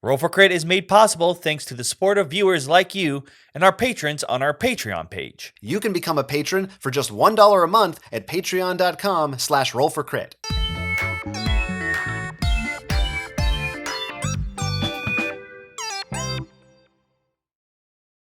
Roll for Crit is made possible thanks to the support of viewers like you and our patrons on our Patreon page. You can become a patron for just $1 a month at patreon.com/rollforcrit.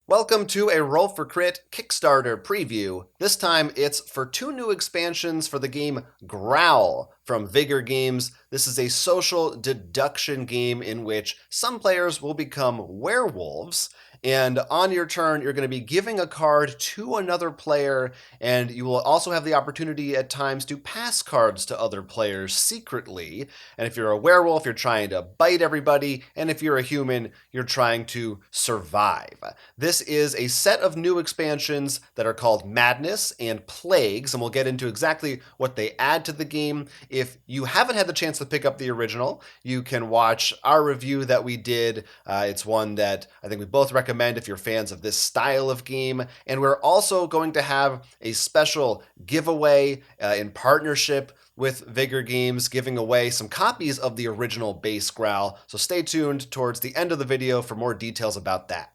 Welcome to a Roll for Crit Kickstarter preview. This time it's for 2 new expansions for the game GROWL from Vigor Games. This is a social deduction game in which some players will become werewolves, and on your turn you're going to be giving a card to another player, and you will also have the opportunity at times to pass cards to other players secretly. And if you're a werewolf, you're trying to bite everybody, and if you're a human, you're trying to survive. This is a set of new expansions that are called Madness and Plagues, and we'll get into exactly what they add to the game. If you haven't had the chance to pick up the original, you can watch our review that we did. It's one that I think we both recommend if you're fans of this style of game. And we're also going to have a special giveaway in partnership with Vigor Games, giving away some copies of the original base GROWL. So stay tuned towards the end of the video for more details about that.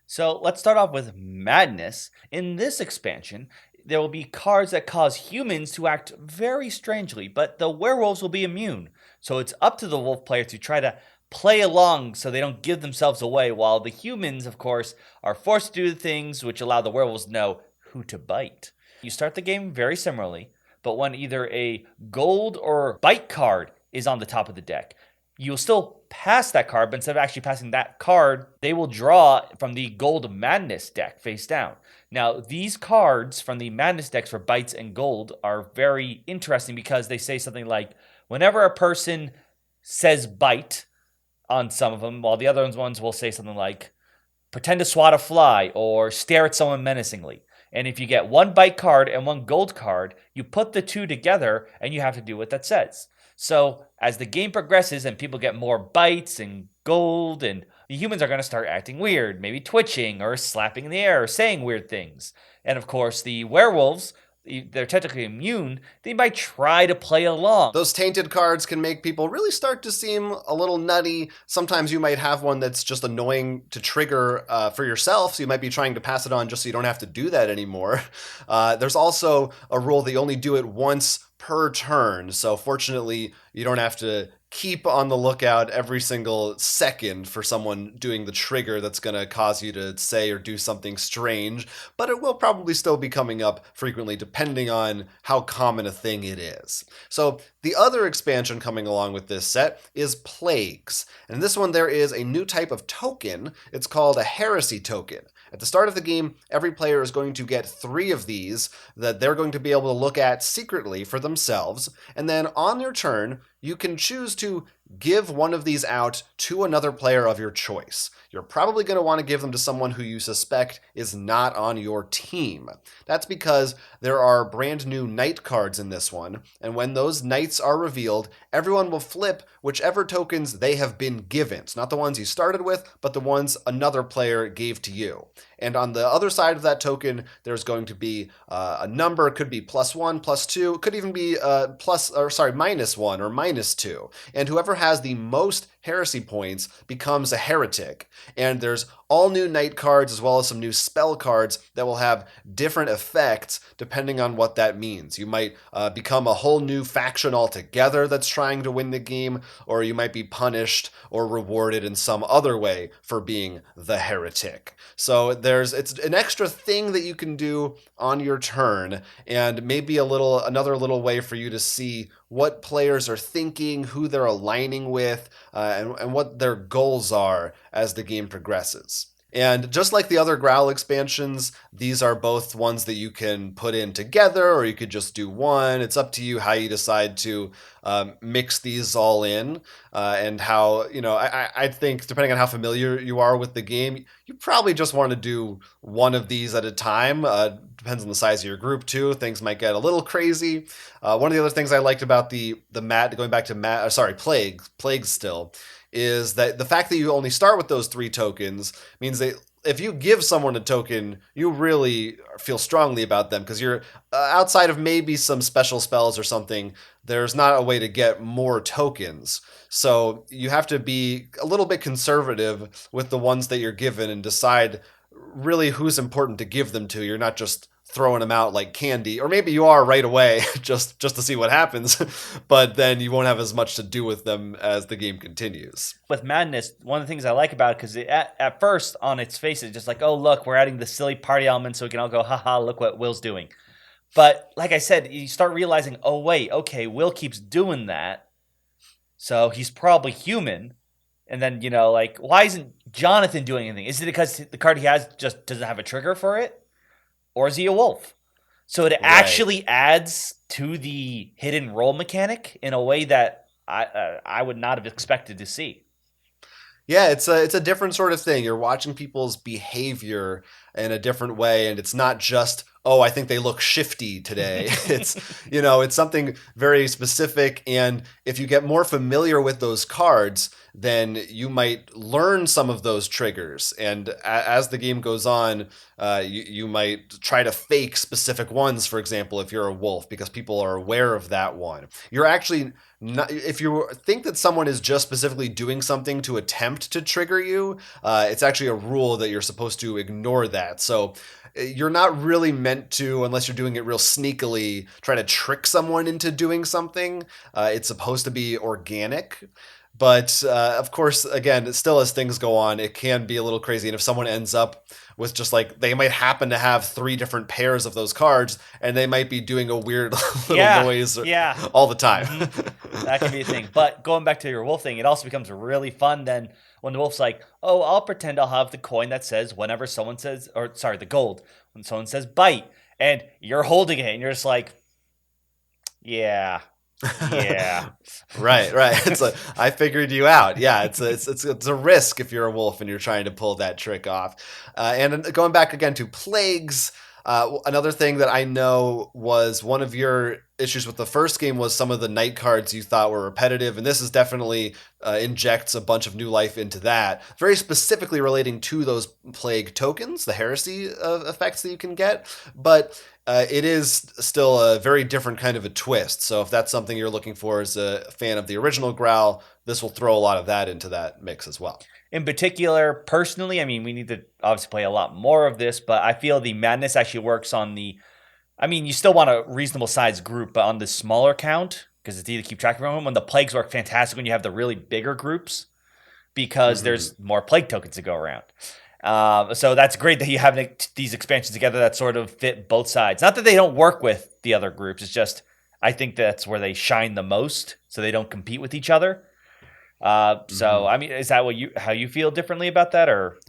So let's start off with Madness. In this expansion, there will be cards that cause humans to act very strangely, but the werewolves will be immune. So it's up to the wolf player to try to play along so they don't give themselves away, while the humans, of course, are forced to do things which allow the werewolves to know who to bite. You start the game very similarly, but when either a gold or bite card is on the top of the deck, you'll still pass that card, but instead of actually passing that card, they will draw from the Gold Madness deck face down. Now, these cards from the Madness decks for bites and gold are very interesting because they say something like, whenever a person says bite on some of them, while the other ones will say something like, pretend to swat a fly or stare at someone menacingly. And if you get one bite card and one gold card, you put the two together and you have to do what that says. So as the game progresses and people get more bites and gold, and the humans are going to start acting weird, maybe twitching or slapping in the air or saying weird things. And of course, the werewolves, they're technically immune, they might try to play along. Those tainted cards can make people really start to seem a little nutty. Sometimes you might have one that's just annoying to trigger for yourself, so you might be trying to pass it on just so you don't have to do that anymore. There's also a rule that you only do it once per turn, so fortunately you don't have to keep on the lookout every single second for someone doing the trigger that's going to cause you to say or do something strange, but it will probably still be coming up frequently depending on how common a thing it is. So the other expansion coming along with this set is Plagues. And in this one there is a new type of token. It's called a heresy token. At the start of the game, every player is going to get 3 of these that they're going to be able to look at secretly for themselves, and then on your turn, you can choose to give one of these out to another player of your choice. You're probably going to want to give them to someone who you suspect is not on your team. That's because there are brand new knight cards in this one, and when those knights are revealed, everyone will flip whichever tokens they have been given. It's not the ones you started with, but the ones another player gave to you. And on the other side of that token, there's going to be a number. It could be +1, +2. It could even be -1 or -2. And whoever has the most heresy points becomes a heretic. And there's all new knight cards as well as some new spell cards that will have different effects depending on what that means. You might become a whole new faction altogether that's trying to win the game, or you might be punished or rewarded in some other way for being the heretic. So it's an extra thing that you can do on your turn, and maybe another little way for you to see what players are thinking, who they're aligning with, and what their goals are as the game progresses. And just like the other GROWL expansions, these are both ones that you can put in together, or you could just do one. It's up to you how you decide to mix these all in, and how, I think depending on how familiar you are with the game, you probably just want to do one of these at a time. Depends on the size of your group too. Things might get a little crazy. One of the other things I liked about Plagues still, is that the fact that you only start with those 3 tokens means that if you give someone a token, you really feel strongly about them, because you're outside of maybe some special spells or something, there's not a way to get more tokens. So you have to be a little bit conservative with the ones that you're given and decide really who's important to give them to. You're not just throwing them out like candy, or maybe you are right away just to see what happens, but then you won't have as much to do with them as the game continues. With Madness, one of the things I like about it, because at first on its face it's just like, oh look, we're adding the silly party element so we can all go, haha, look what Will's doing. But like I said, you start realizing, oh wait, okay, Will keeps doing that, so he's probably human. And then, like, why isn't Jonathan doing anything? Is it because the card he has just doesn't have a trigger for it? Or is he a wolf? So it Right. actually adds to the hidden role mechanic in a way that I would not have expected to see. Yeah, it's a different sort of thing. You're watching people's behavior in a different way, and it's not just, oh, I think they look shifty today. It's something very specific, and if you get more familiar with those cards, then you might learn some of those triggers. And as the game goes on, you might try to fake specific ones, for example, if you're a wolf, because people are aware of that one. You're actually not, if you think that someone is just specifically doing something to attempt to trigger you, it's actually a rule that you're supposed to ignore that. So you're not really meant to, unless you're doing it real sneakily, try to trick someone into doing something. It's supposed to be organic. But of course, again, still as things go on, it can be a little crazy. And if someone ends up with just like, they might happen to have three different pairs of those cards, and they might be doing a weird little Yeah, noise yeah. all the time. hmm That can be a thing. But going back to your wolf thing, it also becomes really fun then when the wolf's like, oh, I'll pretend I'll have the coin that says whenever someone says, or sorry, the gold, when someone says bite, and you're holding it and you're just like, yeah, yeah. Right. It's like, I figured you out. Yeah, it's a risk if you're a wolf and you're trying to pull that trick off. And going back again to plagues, another thing that I know was one of your issues with the first game was some of the night cards you thought were repetitive, and this is definitely injects a bunch of new life into that, very specifically relating to those plague tokens, the heresy effects that you can get, but it is still a very different kind of a twist. So if that's something you're looking for as a fan of the original Growl, this will throw a lot of that into that mix as well. In particular, personally, I mean, we need to obviously play a lot more of this, but I feel the madness actually works on the. I mean, you still want a reasonable sized group, but on the smaller count, because it's easy to keep track of everyone. When the plagues work fantastic when you have the really bigger groups, because Mm-hmm. there's more plague tokens to go around. So that's great that you have these expansions together that sort of fit both sides. Not that they don't work with the other groups. It's just I think that's where they shine the most, so they don't compete with each other. So Mm-hmm. I mean, is that what you how you feel differently about that, or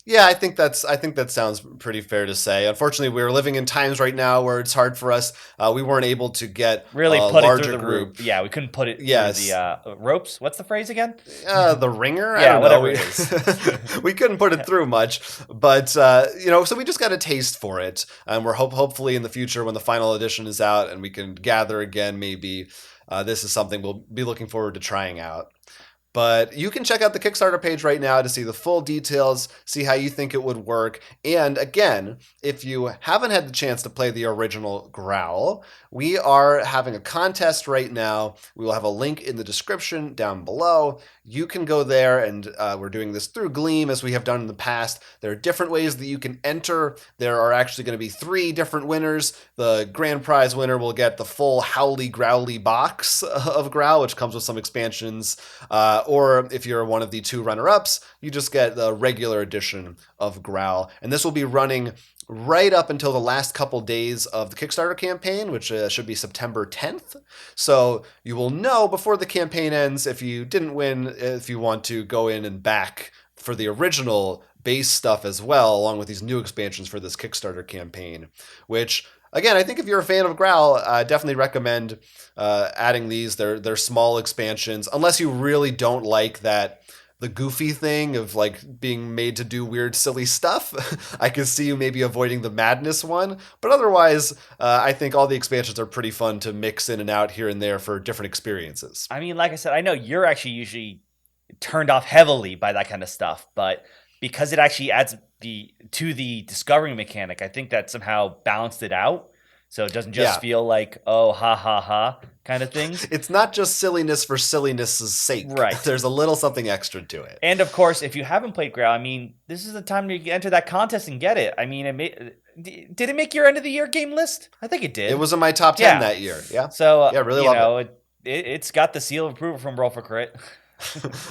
Yeah, I think that sounds pretty fair to say. Unfortunately, we're living in times right now where it's hard for us. We weren't able to get really a put it through larger the roof? group. Yeah, we couldn't put it through the Yes, ropes. What's the phrase again? the ringer. I Yeah, don't know. whatever We it is. we couldn't put it through much, but so we just got a taste for it, and we're hopefully in the future when the final edition is out and we can gather again, maybe this is something we'll be looking forward to trying out. But you can check out the Kickstarter page right now to see the full details, see how you think it would work. And again, if you haven't had the chance to play the original Growl, we are having a contest right now. We will have a link in the description down below. You can go there, and we're doing this through Gleam as we have done in the past. There are different ways that you can enter. There are actually going to be 3 different winners. The grand prize winner will get the full Howly Growly box of Growl, which comes with some expansions. Or if you're one of the 2 runner-ups, you just get the regular edition of Growl. And this will be running right up until the last couple days of the Kickstarter campaign, which should be September 10th. So you will know before the campaign ends if you didn't win, if you want to go in and back for the original base stuff as well, along with these new expansions for this Kickstarter campaign, which again, I think if you're a fan of Growl, I definitely recommend adding these. They're small expansions, unless you really don't like the goofy thing of like being made to do weird, silly stuff. I can see you maybe avoiding the madness one, but otherwise, I think all the expansions are pretty fun to mix in and out here and there for different experiences. I mean, like I said, I know you're actually usually turned off heavily by that kind of stuff, but because it actually adds the to the discovering mechanic, I think that somehow balanced it out. So it doesn't just feel like, oh, ha, ha, ha kind of things. It's not just silliness for silliness' sake. Right. There's a little something extra to it. And of course, if you haven't played GROWL, I mean, this is the time to enter that contest and get it. I mean, did it make your end of the year game list? I think it did. It was in my top 10 that year. Yeah. So, really love it. It's got the seal of approval from Roll for Crit.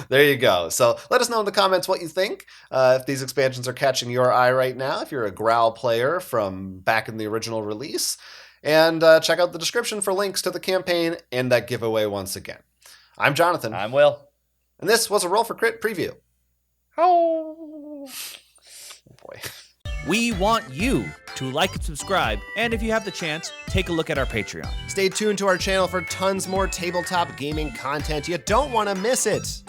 There you go. So let us know in the comments what you think. If these expansions are catching your eye right now, if you're a GROWL player from back in the original release. And check out the description for links to the campaign and that giveaway once again. I'm Jonathan. I'm Will. And this was a Roll for Crit preview. Oh boy. We want you to like and subscribe, and if you have the chance, take a look at our Patreon. Stay tuned to our channel for tons more tabletop gaming content. You don't want to miss it.